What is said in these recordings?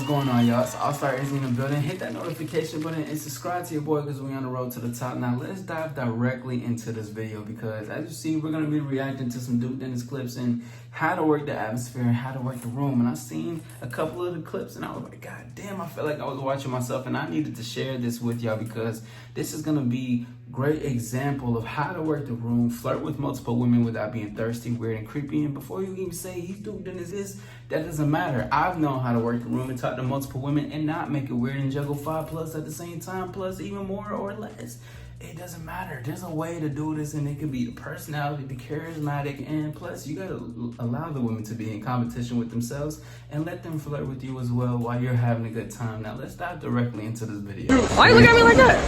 What's going on, y'all? It's AllStar is in the building. Hit that notification button and subscribe to your boy because we're on the road to the top. Now, let's dive directly into this video because, as you see, we're going to be reacting to some Duke Dennis clips and how to work the atmosphere and how to work the room. And I've seen a couple of the clips and I was like, God damn, I felt like I was watching myself, and I needed to share this with y'all because this is going to be a great example of how to work the room, flirt with multiple women without being thirsty, weird, and creepy. And before you even say he's Duke Dennis is, that doesn't matter. I've known how to work the room and talk to multiple women and not make it weird and juggle 5+ at the same time, plus even more or less. It doesn't matter. There's a way to do this, and it can be the personality, be charismatic, and plus you gotta allow the women to be in competition with themselves and let them flirt with you as well while you're having a good time. Now let's dive directly into this video. Why you look at me like that?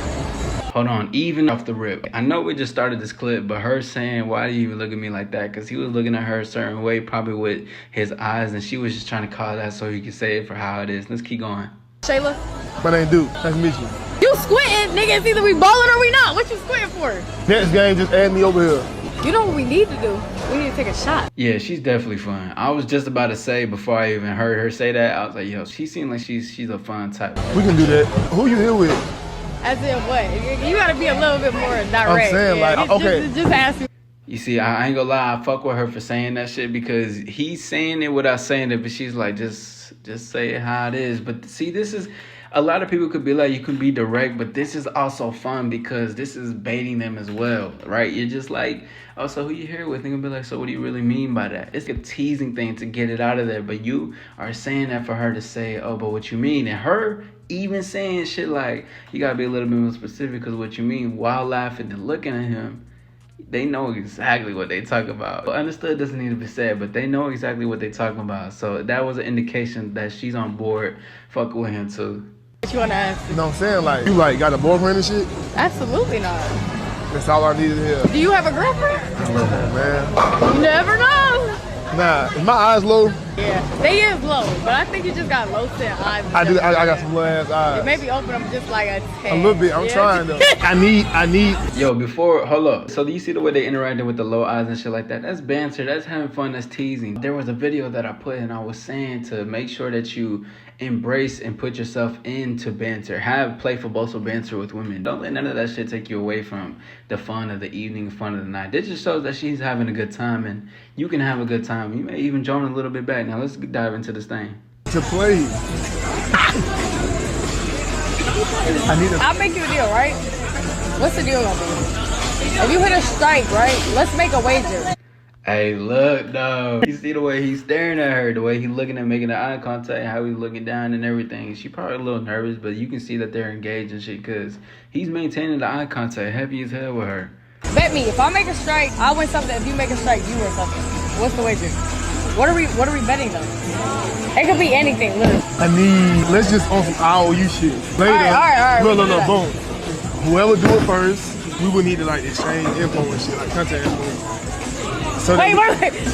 Hold on, even off the rip. I know we just started this clip, but her saying, why do you even look at me like that? Because he was looking at her a certain way, probably with his eyes, and she was just trying to call that so he could say it for how it is. Let's keep going. Shayla? My name Duke. Nice to meet you. You squinting, nigga. It's either we balling or we not. What you squinting for? Next game, just add me over here. You know what we need to do? We need to take a shot. Yeah, she's definitely fun. I was just about to say, before I even heard her say that, I was like, yo, she seems like she's a fun type. We can do that. Who you here with? As in what? You gotta be a little bit more direct. I'm saying, yeah. like, okay. Just ask me. You see, I ain't gonna lie, I fuck with her for saying that shit because he's saying it without saying it, but she's like, just say it how it is. But see, this is, a lot of people could be like, you can be direct, but this is also fun because this is baiting them as well, right? You're just like, oh, so who you here with? And they'll be like, so what do you really mean by that? It's a teasing thing to get it out of there, but you are saying that for her to say, oh, but what you mean? And her even saying shit like, you gotta be a little bit more specific because what you mean, while laughing and looking at him, they know exactly what they talk about. Understood doesn't need to be said, but they know exactly what they talking about. So that was an indication that she's on board fucking with him too. What you wanna ask? You know what I'm saying? Like, you like got a boyfriend and shit? Absolutely not. That's all I needed here. Do you have a girlfriend? Man. You never know. Nah, is my eyes low? Yeah, they is low, but I think you just got low set eyes. I got some little ass eyes. Maybe open them just like a 10. A little bit. I'm trying though. I need. Yo, hold up. So do you see the way they interacted with the low eyes and shit like that? That's banter. That's having fun. That's teasing. There was a video that I put and I was saying to make sure that you embrace and put yourself into banter. Have playful, boastful banter with women. Don't let none of that shit take you away from the fun of the evening, fun of the night. This just shows that she's having a good time and you can have a good time. You may even join a little bit back. Now let's dive into this thing. To play. I'll make you a deal, right? What's the deal gonna be? If you hit a strike, right? Let's make a wager. Hey, look, though. You see the way he's staring at her, the way he's looking at making the eye contact, how he's looking down and everything. She probably a little nervous, but you can see that they're engaged and shit because he's maintaining the eye contact, happy as hell with her. Bet me, if I make a strike, I win something. If you make a strike, you win something. What's the wager? What are we betting though? It could be anything, literally. Let's just on some IOU shit. Later. All right. No, boom. Whoever do it first, we would need to like exchange info and shit, like contact info. So wait.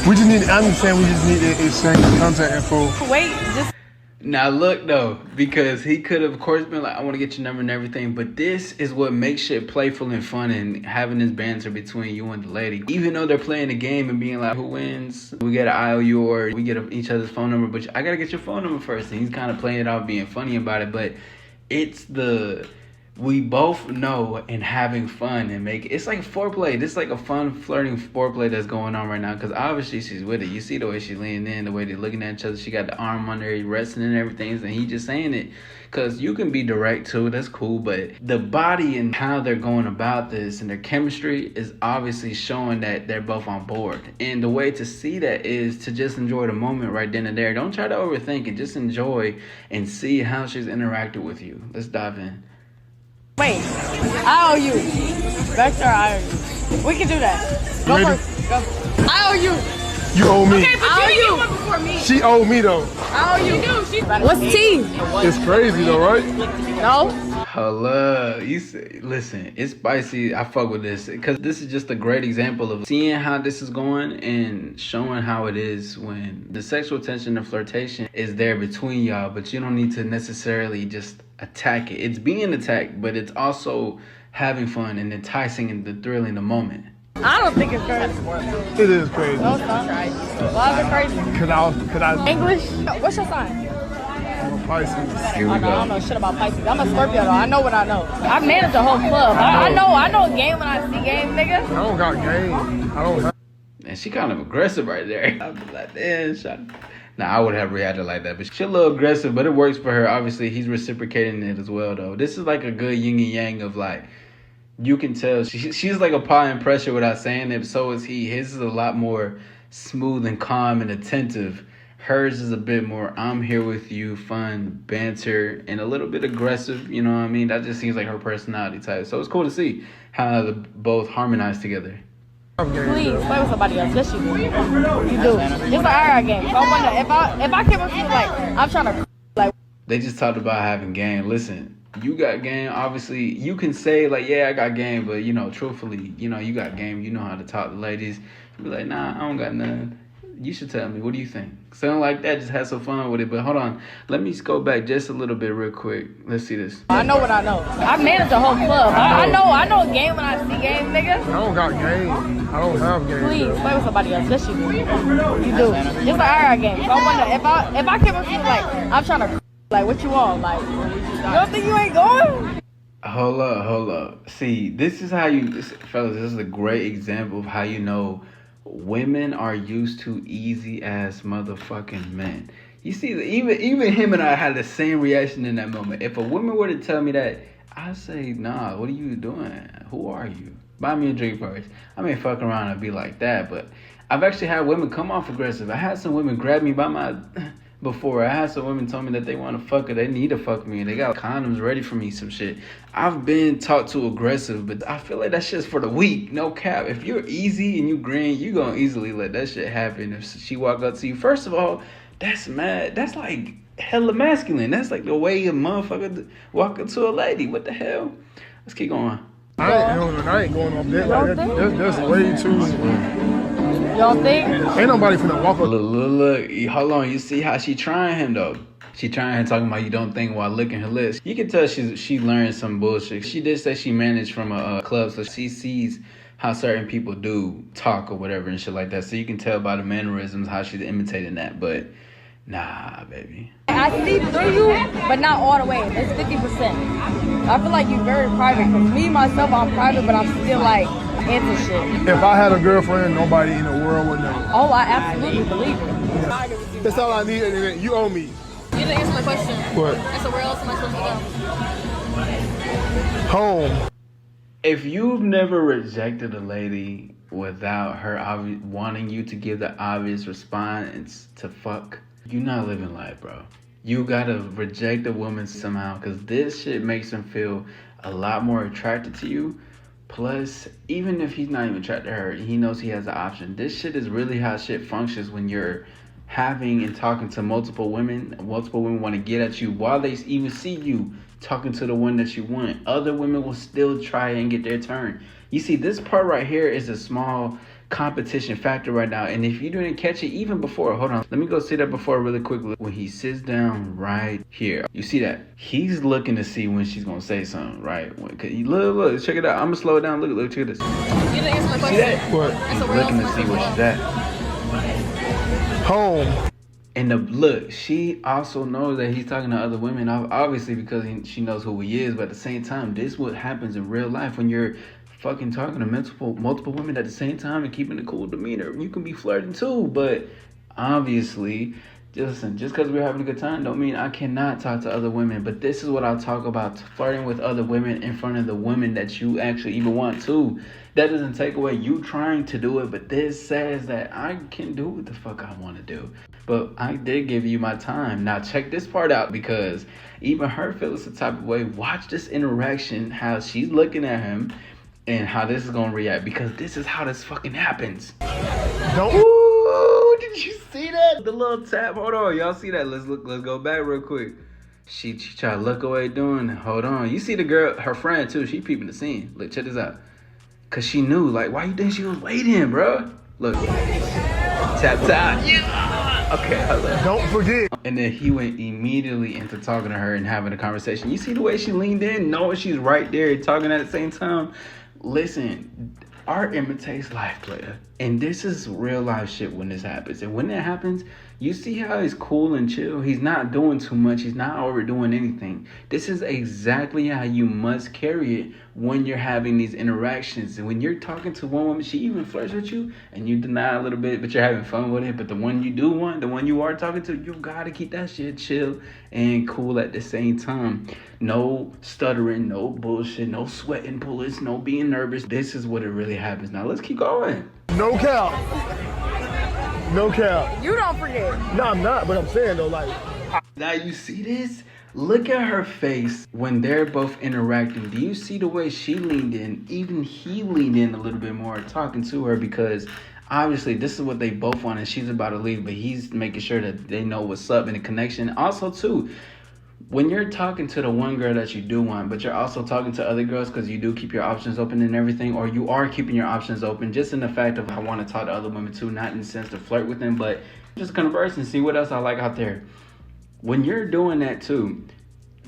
We just need, I'm saying we just need to exchange contact info. Wait, just. Now look though, because he could have of course been like, I want to get your number and everything, but this is what makes shit playful and fun and having this banter between you and the lady. Even though they're playing the game and being like, who wins? We get an IOU or we get each other's phone number, but I gotta get your phone number first. And he's kind of playing it off, being funny about it, but it's we both know and having fun and it's like foreplay. This is like a fun flirting foreplay that's going on right now because obviously she's with it. You see the way she's leaning in, the way they're looking at each other. She got the arm under her, resting and everything, and he just saying it because you can be direct too. That's cool, but the body and how they're going about this and their chemistry is obviously showing that they're both on board. And the way to see that is to just enjoy the moment right then and there. Don't try to overthink it. Just enjoy and see how she's interacted with you. Let's dive in. Wait, I owe you. Vector, I owe you. We can do that. Go first. Go. I owe you. You owe me. Okay, but you one before me. She owe me though. I owe you. What's T? It's crazy though, right? No. Hello. Listen, it's spicy. I fuck with this because this is just a great example of seeing how this is going and showing how it is when the sexual tension and flirtation is there between y'all, but you don't need to necessarily just attack it. It's being attacked, but it's also having fun and enticing and the thrilling the moment. I don't think it's crazy. It is crazy. No, it's not. Why is it crazy? Cause I English? What's your sign? Pisces. Here we I go. don't know shit about Pisces. I'm a Scorpio though. I know what I know. I manage a whole club. I know game when I see game, nigga. I don't got game. I don't have. And she kind of aggressive right there. I'd be like, damn, shot. Nah, I would have reacted like that, but she's a little aggressive, but it works for her. Obviously, he's reciprocating it as well, though. This is like a good yin and yang of like, you can tell she's like a pie in pressure without saying it. So is he. His is a lot more smooth and calm and attentive. Hers is a bit more, I'm here with you, fun, banter, and a little bit aggressive. You know what I mean? That just seems like her personality type. So it's cool to see how they both harmonize together. Please play with somebody else. Yes, you do. You do. It's like I got game. So I wonder if I came up to you like I'm trying to like. They just talked about having game. Listen, you got game. Obviously, you can say like, yeah, I got game, but you know, truthfully, you know, you got game. You know how to talk to ladies. You be like, nah, I don't got none. You should tell me. What do you think? Something like that. Just have some fun with it. But hold on. Let me go back just a little bit real quick. Let's see this. I know what I know. I manage a whole club. I know game when I see game, nigga. I don't got game. I don't have game. Please play with somebody else. Yes, you do. You do. It's like I got game. So I wonder if I came up to you like I'm trying to like what you want, like you don't think you ain't going? Hold up. See, this is how you, fellas, this is a great example of how you know women are used to easy ass motherfucking men. You see, even him and I had the same reaction in that moment. If a woman were to tell me that, I'd say, nah, what are you doing? Who are you? Buy me a drink first. I mean, fuck around and be like that, but I've actually had women come off aggressive. I had some women grab me by my... Before, I had some women tell me that they want to fuck her, they need to fuck me, and they got condoms ready for me, some shit. I've been taught to aggressive, but I feel like that shit's for the weak, no cap. If you're easy and you green, you gonna easily let that shit happen. If she walk up to you, first of all, that's mad. That's like hella masculine. That's like the way a motherfucker walk up to a lady. What the hell? Let's keep going. I ain't going on that. Like, that's way too. You don't think? Ain't nobody finna walk up. Look, hold on. You see how she trying him though? She trying him talking about you don't think while licking her lips. You can tell she learned some bullshit. She did say she managed from a club, so she sees how certain people do talk or whatever and shit like that. So you can tell by the mannerisms how she's imitating that. But nah, baby. I see through you, but not all the way. It's 50%. I feel like you're very private. Cause me myself, I'm private, but I'm still like into shit. If I had a girlfriend, nobody in the world would know. Oh, I absolutely believe it. That's all I need, and then you owe me. You didn't answer my question. What? And so where else am I supposed to go? Home. If you've never rejected a lady without her wanting you to give the obvious response to fuck, you're not living life, bro. You gotta reject a woman somehow, because this shit makes them feel a lot more attracted to you. Plus, even if he's not even attracted to her, he knows he has an option. This shit is really how shit functions when you're having and talking to multiple women. Multiple women want to get at you while they even see you talking to the one that you want. Other women will still try and get their turn. You see, this part right here is a small competition factor right now, and if you didn't catch it even before, hold on, let me go see that before really quickly. When he sits down right here, you see that he's looking to see when she's gonna say something, right? Look, check it out. I'm gonna slow it down. Look, check this. You didn't answer my question. See that? What? He's looking to see where she's at. Home. And look, she also knows that he's talking to other women, obviously, because she knows who he is. But at the same time, this is what happens in real life when you're fucking talking to multiple women at the same time and keeping a cool demeanor. You can be flirting too, but obviously, just because we're having a good time don't mean I cannot talk to other women. But this is what I'll talk about, flirting with other women in front of the women that you actually even want to. That doesn't take away you trying to do it, but this says that I can do what the fuck I want to do. But I did give you my time. Now check this part out, because even her feels the type of way. Watch this interaction, how she's looking at him, and how this is gonna react, because this is how this fucking happens. Don't. Ooh, did you see that? The little tap. Hold on, y'all see that? Let's go back real quick. She tried to look away doing it. Hold on. You see the girl, her friend too. She peeping the scene. Look, check this out. Cause she knew, like, why you think she was waiting, bro? Look, tap. Yeah. Okay, hold on. Don't forget. And then he went immediately into talking to her and having a conversation. You see the way she leaned in, knowing she's right there, talking at the same time. Listen, art imitates life, player. And this is real life shit when this happens. And when that happens, You see how he's cool and chill? He's not doing too much. He's not overdoing anything. This is exactly how you must carry it when you're having these interactions. And when you're talking to one woman, she even flirts with you and you deny a little bit, but you're having fun with it. But the one you do want, the one you are talking to, you gotta keep that shit chill and cool at the same time. No stuttering, no bullshit, no sweating bullets, no being nervous. This is what it really happens. Now let's keep going. No cap. No cap. You don't forget. No, I'm not, but I'm saying though, like. Now you see this? Look at her face when they're both interacting. Do you see the way she leaned in? Even he leaned in a little bit more talking to her, because obviously this is what they both want and she's about to leave, but he's making sure that they know what's up in the connection. Also too, when you're talking to the one girl that you do want, but you're also talking to other girls because you do keep your options open and everything, or you are keeping your options open just in the fact of I want to talk to other women too, not in the sense to flirt with them, but just converse and see what else I like out there. When you're doing that too,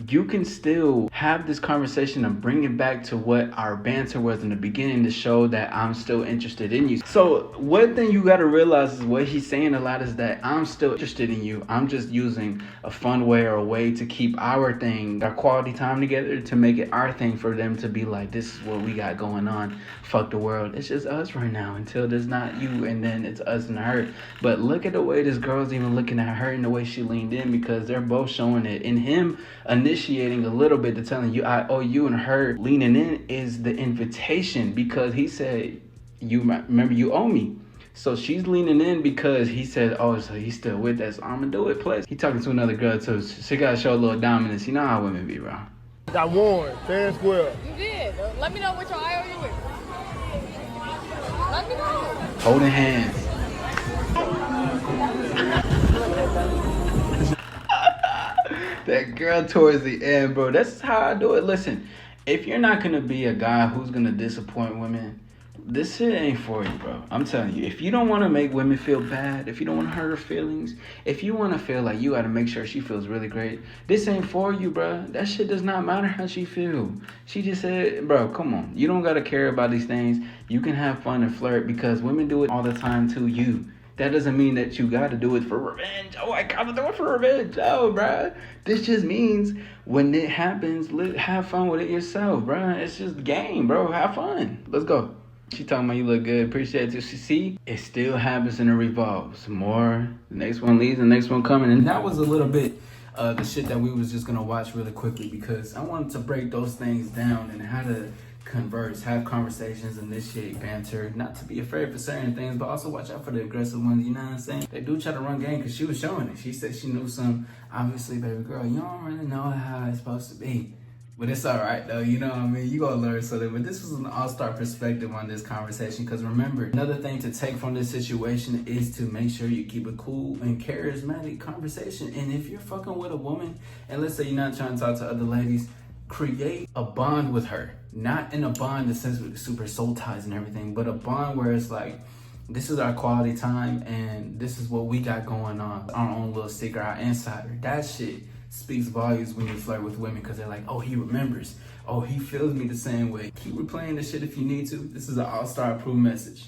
you can still have this conversation and bring it back to what our banter was in the beginning to show that I'm still interested in you. So one thing you got to realize is what he's saying a lot is that I'm still interested in you. I'm just using a fun way or a way to keep our thing, our quality time together, to make it our thing for them to be like, this is what we got going on. Fuck the world. It's just us right now until there's not you and then it's us and her. But look at the way this girl's even looking at her and the way she leaned in, because they're both showing it. In him initiating a little bit to telling you I owe you, and her leaning in is the invitation, because he said, you remember you owe me. So she's leaning in because he said, oh, so he's still with us, so I'm gonna do it. Plus he talking to another girl too, she gotta show a little dominance. You know how women be, bro. I won, fair and square. You did. Let me know which IOU is. Let me know. Holding hands. That girl towards the end, bro. That's how I do it. Listen, if you're not gonna be a guy who's gonna disappoint women, this shit ain't for you, bro. I'm telling you, if you don't want to make women feel bad, if you don't want to hurt her feelings, if you want to feel like you got to make sure she feels really great, this ain't for you, bro. That shit does not matter how she feel. She just said, bro, come on. You don't got to care about these things. You can have fun and flirt, because women do it all the time to you. That doesn't mean that you got to do it for revenge. Oh, I got to do it for revenge. Oh, bro. This just means when it happens, have fun with it yourself, bro. It's just game, bro. Have fun. Let's go. She talking about you look good. Appreciate it. See, it still happens and it revolves. More, the next one leaves, the next one coming. And that was a little bit the shit that we was just going to watch really quickly, because I wanted to break those things down and how to converse, have conversations, initiate banter, not to be afraid for certain things, but also watch out for the aggressive ones, you know what I'm saying? They do try to run game, because she was showing it. She said she knew some. Obviously, baby girl, you don't really know how it's supposed to be. But it's all right, though. You know what I mean? You gonna learn something. But this was an all-star perspective on this conversation. Because remember, another thing to take from this situation is to make sure you keep a cool and charismatic conversation. And if you're fucking with a woman, and let's say you're not trying to talk to other ladies, create a bond with her. Not in a bond that says super soul ties and everything, but a bond where it's like, this is our quality time and this is what we got going on. Our own little secret, our insider. That shit speaks volumes when you flirt with women, because they're like, oh, he remembers. Oh, he feels me the same way. Keep replaying this shit if you need to. This is an all-star approved message.